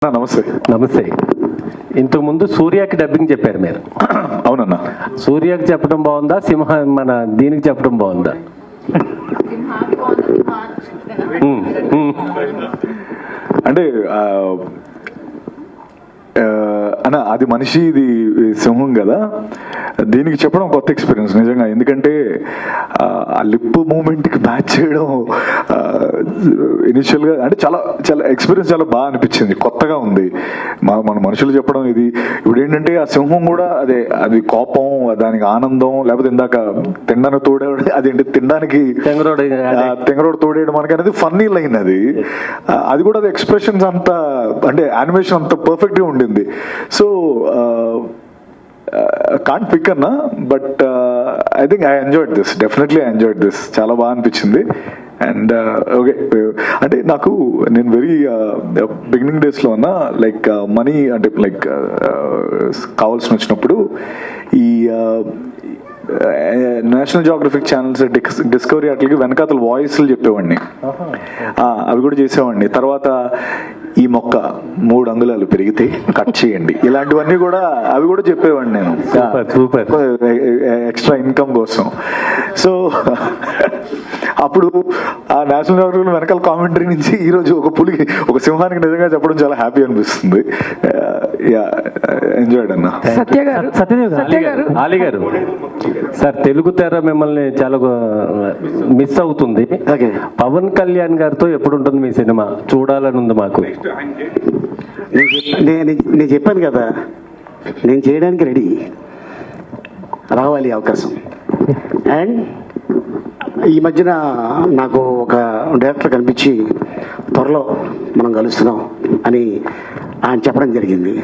నమస్తే. నమస్తే. ఇంతకుముందు సూర్యకి డబ్బింగ్ చెప్పారు మీరు. అవునన్నా. సూర్యకి చెప్పడం బాగుందా, మన దీనికి చెప్పడం బాగుందా? అంటే అన్న అది మనిషి, ఇది సింహం కదా, దీనికి చెప్పడం కొత్త ఎక్స్పీరియన్స్ నిజంగా. ఎందుకంటే ఆ లిప్ మూమెంట్కి మ్యాచ్ చేయడం ఇనిషియల్గా అంటే చాలా చాలా ఎక్స్పీరియన్స్ చాలా బాగా అనిపించింది, కొత్తగా ఉంది. మన మనుషులు చెప్పడం ఇది. ఇప్పుడు ఏంటంటే ఆ సింహం కూడా అది కోపం, దానికి ఆనందం, లేకపోతే ఇందాక తినడానికి తోడేవాడు, అదేంటి తినడానికి తెంగరోడు తోడేయడం మనకి అనేది ఫన్నీ లైన్. అది కూడా అది ఎక్స్ప్రెషన్స్ అంతా అంటే యానిమేషన్ అంత పర్ఫెక్ట్గా ఉండింది. సో కాంట్ పిక్ అన్నా, but I think I enjoyed this, definitely I enjoyed this. చాలా బాగా అనిపించింది. అండ్ ఓకే, అంటే నేను వెరీ బిగినింగ్ డేస్లో అన్నా లైక్ మనీ అంటే లైక్ కావాల్సిన వచ్చినప్పుడు ఈ నేషనల్ జియోగ్రఫిక్ ఛానల్స్ డిస్కవరీ వాటికి వెనకాతల వాయిస్లు చెప్పేవాడిని, అవి కూడా చేసేవాడిని. తర్వాత ఈ మొక్క 3 అంగుళాలు పెరిగితే కట్ చేయండి, ఇలాంటివన్నీ కూడా అవి కూడా చెప్పేవాడిని నేను, ఎక్స్ట్రా ఇన్కమ్ కోసం. సో అప్పుడు ఆ నేషనల్ జియోగ్రఫిక్ వెనకాల కామెంటరీ నుంచి ఈరోజు ఒక సింహానికి నిజంగా చెప్పడం చాలా హ్యాపీ అనిపిస్తుంది. ఎంజాయ్డ్ అన్న. ఆలీ గారు సార్, తెలుగు తెర మిమ్మల్ని చాలా మిస్ అవుతుంది. పవన్ కళ్యాణ్ గారితో ఎప్పుడు ఉంటుంది మీ సినిమా? చూడాలని ఉంది మాకు. నేను చెప్పాను కదా, నేను చేయడానికి రెడీ, రావాలి అవకాశం. అండ్ ఈ మధ్యన నాకు ఒక డైరెక్టర్ కనిపించి త్వరలో మనం కలుస్తున్నాం అని ఆయన చెప్పడం జరిగింది.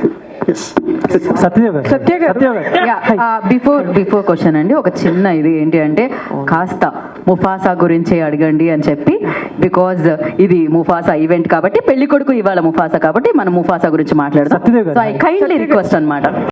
బిఫోర్ క్వశ్చన్ అండి, ఒక చిన్న ఇది ఏంటి అంటే కాస్త ముఫాసా గురించి అడగండి అని చెప్పి, బికాజ్ ఇది ముఫాసా ఈవెంట్ కాబట్టి, పెళ్లి కొడుకు ఇవాళ ముఫాసా కాబట్టి మనం ముఫాసా గురించి మాట్లాడదాం. సో ఐ కైండ్లీ రిక్వెస్ట్ అన్నమాట.